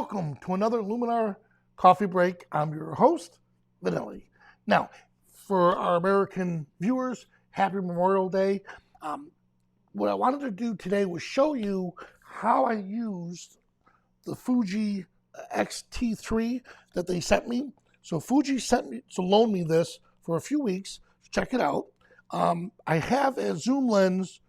welcome to another Luminar Coffee Break. I'm your host, Vanelli. Now, for our American viewers, happy Memorial Day. What I wanted to do today was show you how I used the Fuji X-T3 that they sent me. So Fuji loaned me this for a few weeks. Check it out. I have a zoom lens,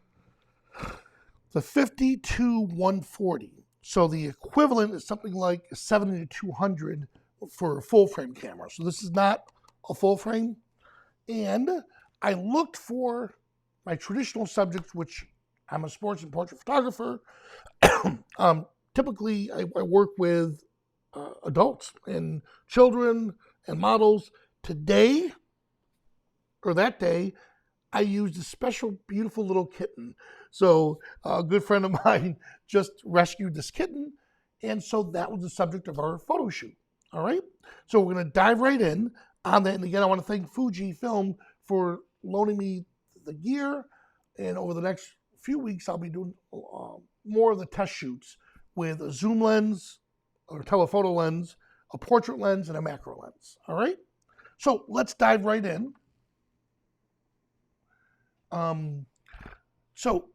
the 50-140. So the equivalent is something like 70-200 for a full frame camera. So this is not a full frame. And I looked for my traditional subjects, which I'm a sports and portrait photographer. Typically, I work with adults and children and models. Today, or that day, I used a special, beautiful little kitten. So a good friend of mine just rescued this kitten, and so that was the subject of our photo shoot. All right, so we're going to dive right in on that. And again, I want to thank Fujifilm for loaning me the gear. And over the next few weeks, I'll be doing more of the test shoots with a zoom lens or telephoto lens, a portrait lens, and a macro lens. All right, so let's dive right in. So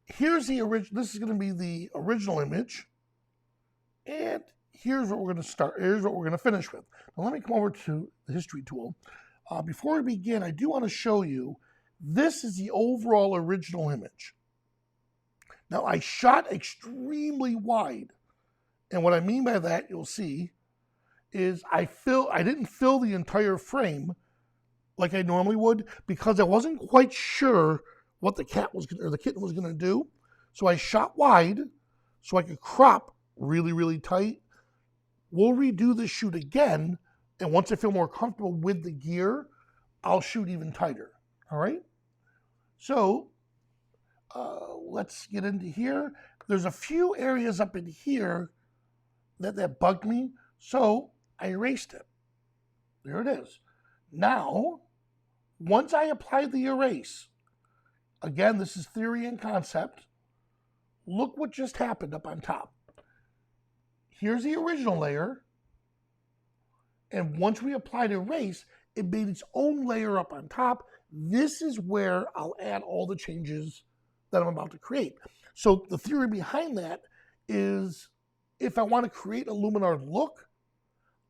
here's the original. This is going to be the original image, and here's what we're going to start. Here's what we're going to finish with. Now let me come over to the history tool. Before we begin, I do want to show you this is the overall original image. Now I shot extremely wide, and what I mean by that, you'll see, is I didn't fill the entire frame like I normally would, because I wasn't quite sure what the kitten was going to do. So I shot wide so I could crop really, really tight. We'll redo this shoot again, and once I feel more comfortable with the gear, I'll shoot even tighter. All right? So let's get into here. There's a few areas up in here that bugged me, so I erased it. There it is. Now, once I apply the erase, again, this is theory and concept, look what just happened up on top. Here's the original layer, and once we applied erase, it made its own layer up on top. This is where I'll add all the changes that I'm about to create. So the theory behind that is, if I want to create a Luminar look,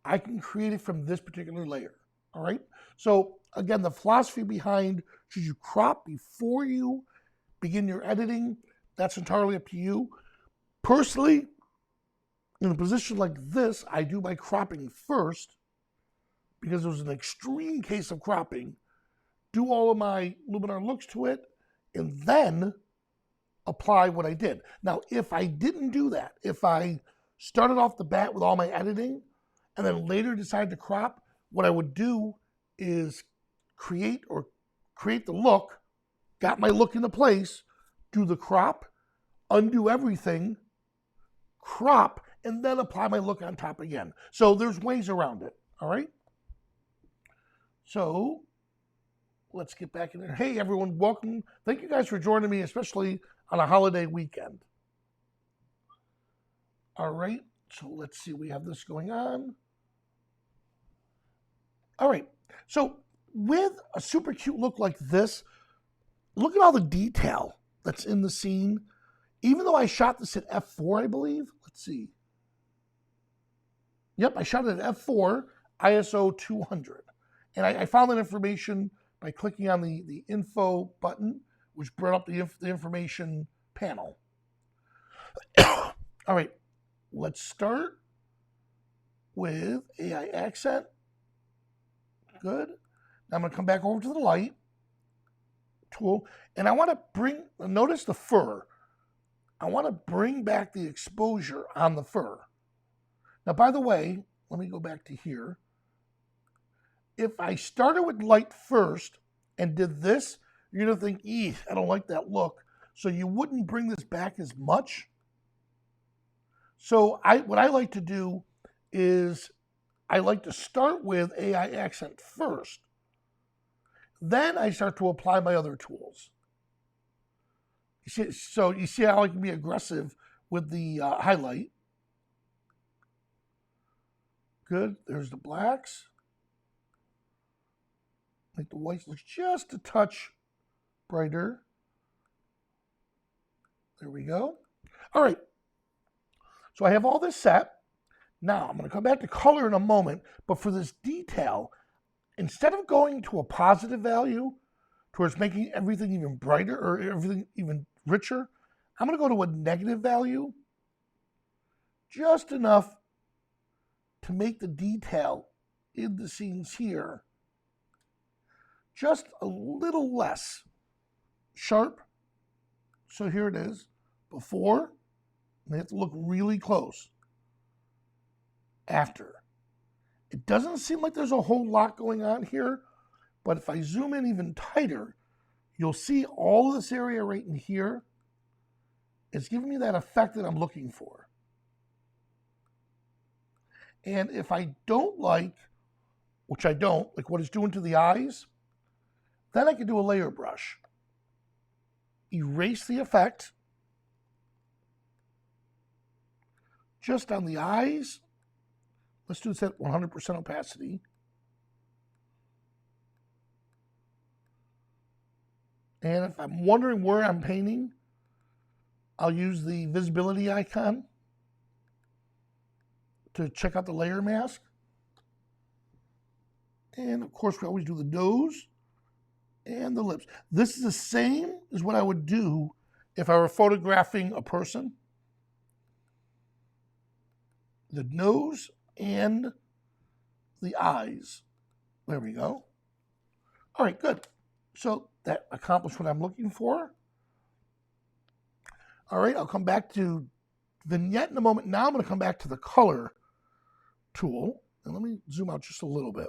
I can create it from this particular layer. All right, so again, the philosophy behind, should you crop before you begin your editing? That's entirely up to you. Personally, in a position like this, I do my cropping first, because it was an extreme case of cropping, do all of my Luminar looks to it, and then apply what I did. Now, if I didn't do that, if I started off the bat with all my editing, and then later decided to crop, what I would do is create the look, got my look into place, do the crop, undo everything, crop, and then apply my look on top again. So there's ways around it, all right? So let's get back in there. Hey, everyone, welcome. Thank you guys for joining me, especially on a holiday weekend. All right, so let's see, we have this going on. All right, so with a super cute look like this, look at all the detail that's in the scene. Even though I shot this at f4, I believe. Let's see. Yep, I shot it at f4, ISO 200. And I found that information by clicking on the info button, which brought up the information panel. All right, let's start with AI accent. Good. Now I'm going to come back over to the light tool, and I want to notice the fur. I want to bring back the exposure on the fur. Now, by the way, let me go back to here. If I started with light first and did this, you're going to think, I don't like that look. So you wouldn't bring this back as much. So what I like to do is I like to start with AI accent first. Then I start to apply my other tools. So you see how I can be aggressive with the highlight. Good. There's the blacks. Make the whites look just a touch brighter. There we go. All right. So I have all this set. Now I'm going to come back to color in a moment, but for this detail, instead of going to a positive value towards making everything even brighter or everything even richer, I'm going to go to a negative value, just enough to make the detail in the scenes here just a little less sharp. So here it is, before, and they have to look really close. After. It doesn't seem like there's a whole lot going on here, but if I zoom in even tighter, you'll see all of this area right in here. It's giving me that effect that I'm looking for. And if I don't like, which I don't, like what it's doing to the eyes, then I can do a layer brush. Erase the effect just on the eyes. Let's do this at 100% opacity. And if I'm wondering where I'm painting, I'll use the visibility icon to check out the layer mask. And of course, we always do the nose and the lips. This is the same as what I would do if I were photographing a person. The nose and the eyes. There we go. All right, good. So that accomplished what I'm looking for. All right, I'll come back to vignette in a moment. Now I'm going to come back to the color tool. And let me zoom out just a little bit.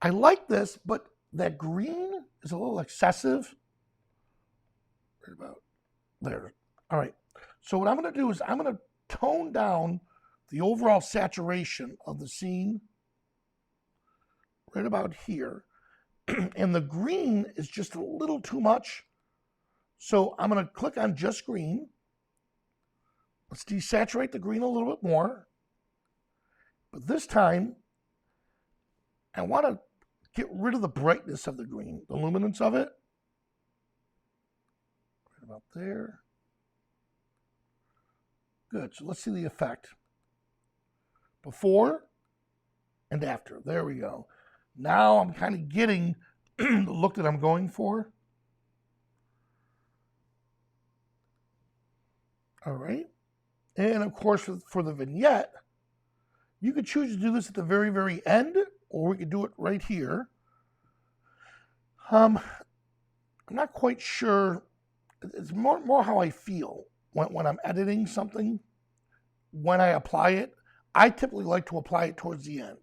I like this, but that green is a little excessive. Right about there. All right. So what I'm going to do is I'm going to tone down the overall saturation of the scene right about here. And the green is just a little too much. So I'm going to click on just green. Let's desaturate the green a little bit more. But this time, I want to get rid of the brightness of the green, the luminance of it. Right about there. Good. So let's see the effect. Before and after. There we go. Now I'm kind of getting the look that I'm going for. All right. And of course, for the vignette, you could choose to do this at the very, very end, or we could do it right here. I'm not quite sure. It's more how I feel when I'm editing something. When I apply it, I typically like to apply it towards the end.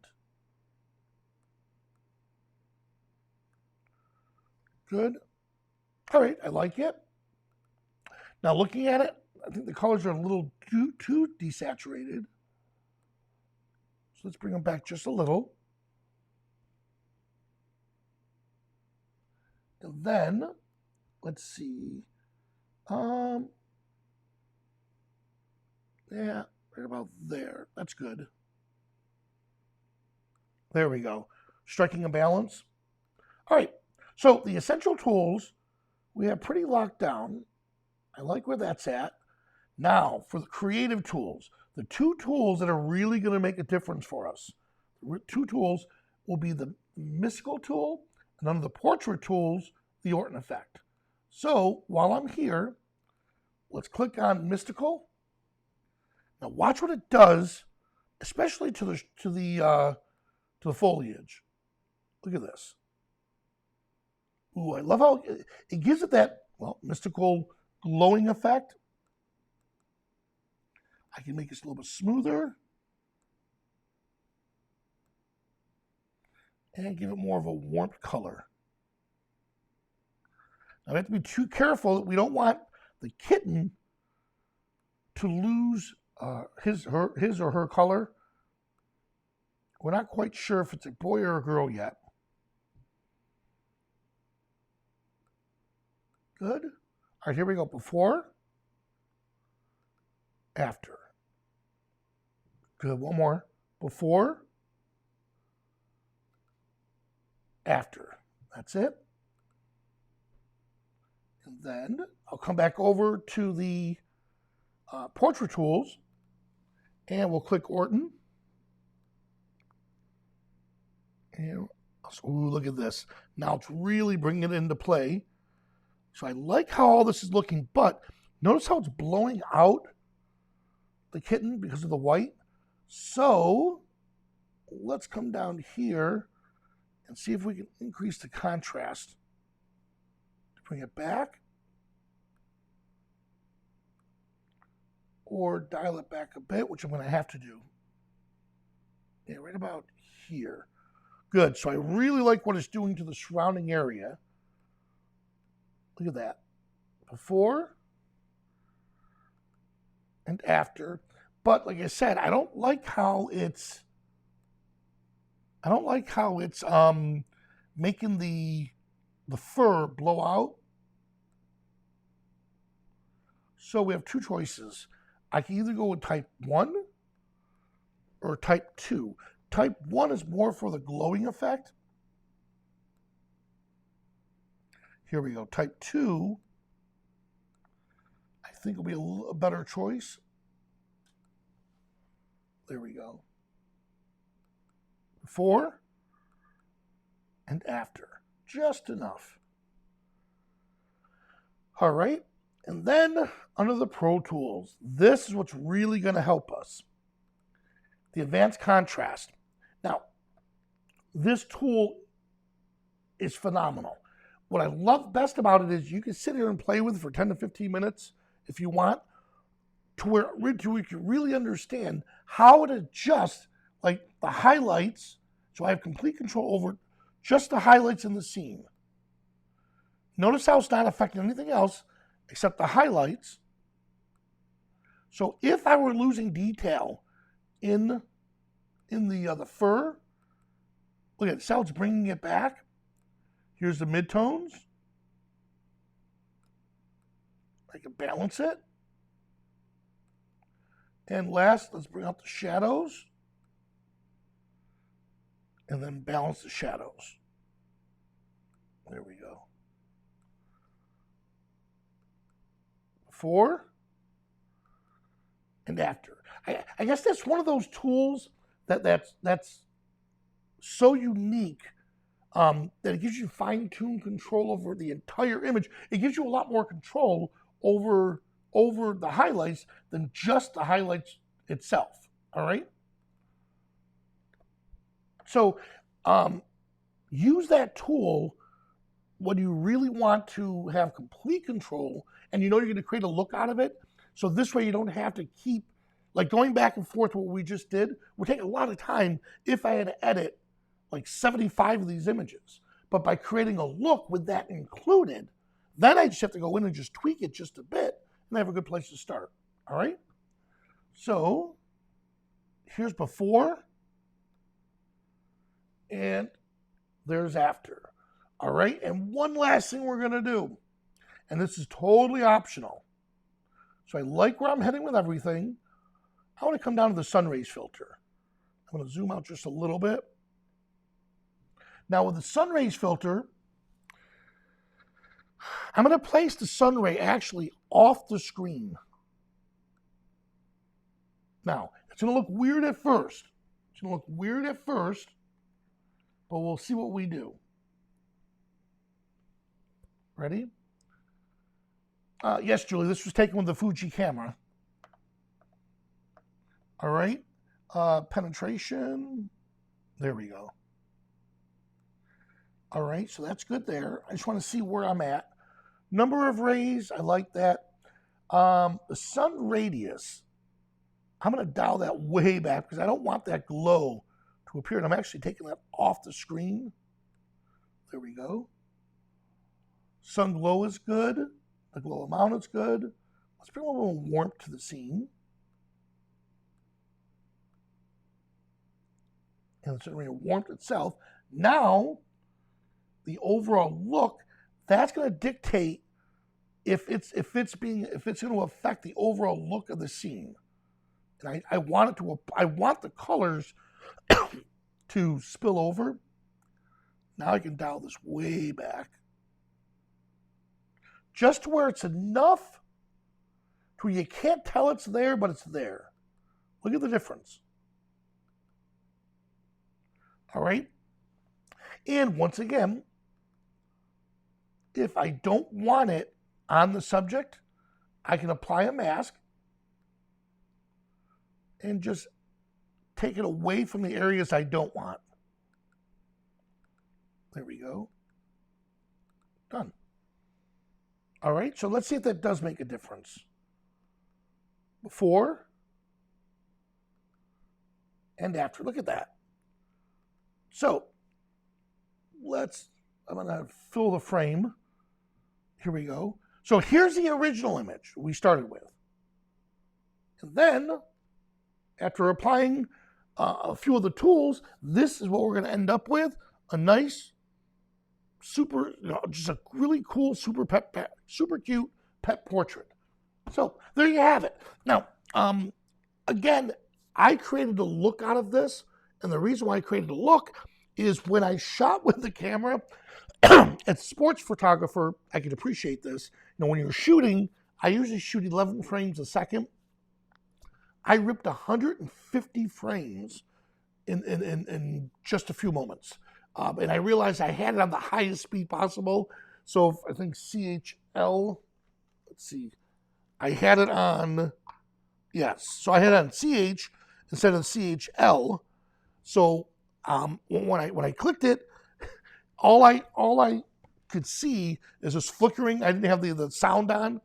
Good. All right, I like it. Now looking at it, I think the colors are a little too desaturated. So let's bring them back just a little. And then, let's see. Yeah, right about there. That's good. There we go. Striking a balance. All right. So the essential tools we have pretty locked down. I like where that's at. Now for the creative tools, the two tools that are really going to make a difference for us. The two tools will be the mystical tool and under the portrait tools, the Orton effect. So while I'm here, let's click on mystical. Now watch what it does, especially to the foliage. Look at this. Ooh, I love how it gives it that, well, mystical glowing effect. I can make this a little bit smoother and give it more of a warmth color. Now we have to be too careful that we don't want the kitten to lose his or her color. We're not quite sure if it's a boy or a girl yet. Good. All right, here we go. Before, after. Good. One more. Before, after. That's it. And then I'll come back over to the portrait tools, and we'll click Orton. And ooh, look at this. Now it's really bringing it into play. So I like how all this is looking, but notice how it's blowing out the kitten because of the white. So let's come down here and see if we can increase the contrast to bring it back, or dial it back a bit, which I'm going to have to do. Yeah, right about here. Good. So I really like what it's doing to the surrounding area. Look at that. Before and after. But like I said, I don't like how it's making the fur blow out. So we have two choices. I can either go with type 1 or type 2. Type 1 is more for the glowing effect. Here we go. Type 2, I think will be a better choice. There we go. Before and after. Just enough. All right. And then under the Pro Tools, this is what's really going to help us. The advanced contrast. Now, this tool is phenomenal. What I love best about it is you can sit here and play with it for 10 to 15 minutes if you want, to where we can really understand how it adjusts, like the highlights. So I have complete control over just the highlights in the scene. Notice how it's not affecting anything else except the highlights. So if I were losing detail in the fur, look at how it's bringing it back. Here's the midtones. I can balance it. And last, let's bring out the shadows. And then balance the shadows. There we go. Before and after. I guess that's one of those tools that's so unique that it gives you fine-tuned control over the entire image. It gives you a lot more control over the highlights than just the highlights itself. All right? So use that tool when you really want to have complete control and you know you're going to create a look out of it. So this way you don't have to keep, like going back and forth what we just did would take a lot of time if I had to edit like 75 of these images. But by creating a look with that included, then I just have to go in and just tweak it just a bit and I have a good place to start. All right? So here's before and there's after. All right? And one last thing we're going to do, and this is totally optional. So I like where I'm heading with everything. I want to come down to the sun rays filter. I'm going to zoom out just a little bit. Now with the sun rays filter, I'm going to place the sun ray actually off the screen. Now, it's going to look weird at first. It's going to look weird at first, but we'll see what we do. Ready? Yes, Julie, this was taken with the Fuji camera. All right. Penetration. There we go. All right, so that's good there. I just want to see where I'm at. Number of rays, I like that. The sun radius, I'm going to dial that way back because I don't want that glow to appear. And I'm actually taking that off the screen. There we go. Sun glow is good. The glow amount is good. Let's bring a little warmth to the scene. And it's going to bring warmth itself. Now, the overall look, that's going to dictate if it's going to affect the overall look of the scene. And I want the colors to spill over. Now I can dial this way back. Just to where it's enough to where you can't tell it's there, but it's there. Look at the difference. All right? And once again, if I don't want it on the subject, I can apply a mask and just take it away from the areas I don't want. There we go. Done. All right, so let's see if that does make a difference. Before and after. Look at that. So I'm going to fill the frame. Here we go. So here's the original image we started with. And then, after applying a few of the tools, this is what we're going to end up with. A nice, super, just a really cool, super cute pet portrait. So there you have it. Now, again, I created a look out of this. And the reason why I created a look is when I shot with the camera, as a sports photographer, I can appreciate this. When you're shooting, I usually shoot 11 frames a second. I ripped 150 frames in just a few moments. And I realized I had it on the highest speed possible. So I think CHL, let's see, I had it on, yes. So I had it on CH instead of CHL. So when I clicked it, all I could see is this flickering. I didn't have the sound on.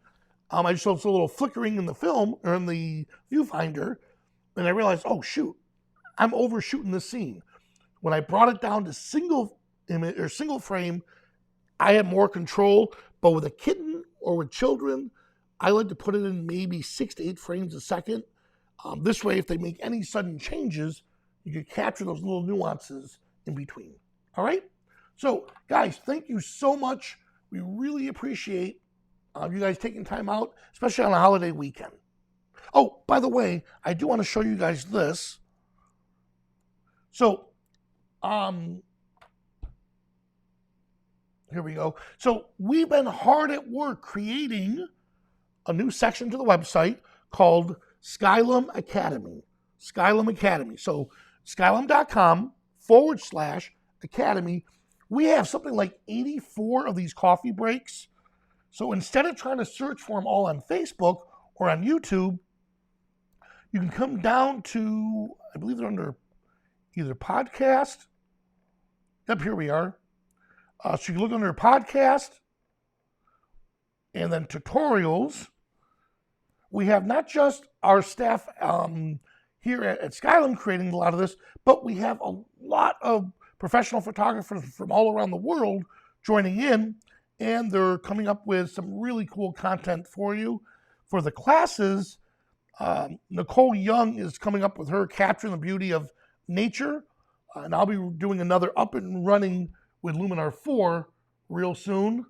I just saw a little flickering in the film or in the viewfinder, and I realized, oh shoot, I'm overshooting this scene. When I brought it down to single image or single frame, I had more control. But with a kitten or with children, I like to put it in maybe 6 to 8 frames a second. This way, if they make any sudden changes, you can capture those little nuances in between. All right? So, guys, thank you so much. We really appreciate you guys taking time out, especially on a holiday weekend. Oh, by the way, I do want to show you guys this. So, here we go. So, we've been hard at work creating a new section to the website called Skylum Academy. Skylum Academy. So, skylum.com/academy. We have something like 84 of these coffee breaks. So instead of trying to search for them all on Facebook or on YouTube, you can come down to, I believe they're under either podcast. Yep, here we are. So you can look under podcast and then tutorials. We have not just our staff here at Skylum creating a lot of this, but we have a lot of professional photographers from all around the world joining in, and they're coming up with some really cool content for you. For the classes, Nicole Young is coming up with her Capturing the Beauty of Nature, and I'll be doing another up and running with Luminar 4 real soon.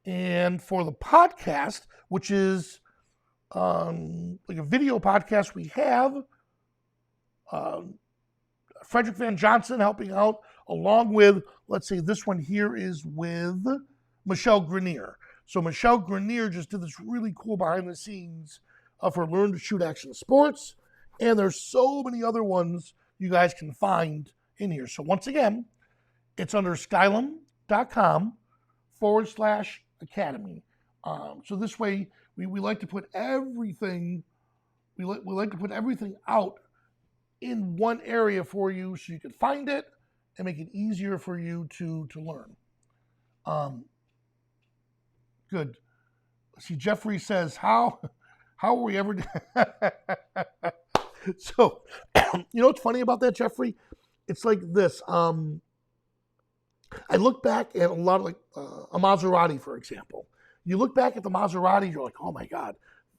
And for the podcast, which is like a video podcast we have, Frederick Van Johnson helping out, along with, let's say this one here is with Michelle Grenier. So Michelle Grenier just did this really cool behind the scenes for Learn to Shoot Action Sports. And there's so many other ones you guys can find in here. So once again, it's under skylum.com/academy. So this way, we like to put everything, we like to put everything out in one area for you so you can find it and make it easier for you to learn. Good. See, Jeffrey says, how are we ever... So, you know what's funny about that, Jeffrey? It's like this. I look back at a lot of, like, a Maserati, for example. You look back at the Maserati, you're like, oh my God,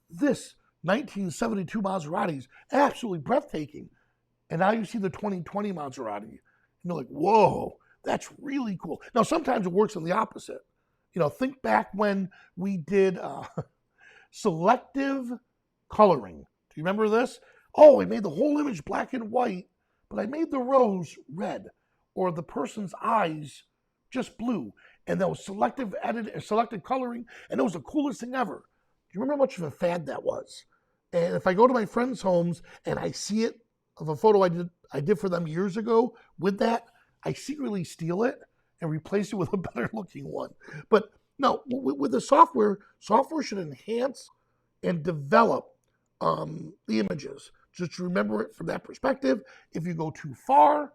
this 1972 Maserati is absolutely breathtaking. And now you see the 2020 Maserati, and you're like, whoa, that's really cool. Now, sometimes it works in the opposite. Think back when we did selective coloring. Do you remember this? Oh, I made the whole image black and white, but I made the rose red, or the person's eyes just blue. And that was selective edit, selective coloring, and it was the coolest thing ever. Do you remember how much of a fad that was? And if I go to my friends' homes and I see it of a photo I did for them years ago with that, I secretly steal it and replace it with a better looking one. But no, with the software should enhance and develop the images. Just remember it from that perspective. If you go too far,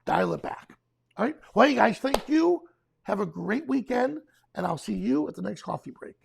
dial it back. All right. Well, hey guys, thank you. Have a great weekend, and I'll see you at the next coffee break.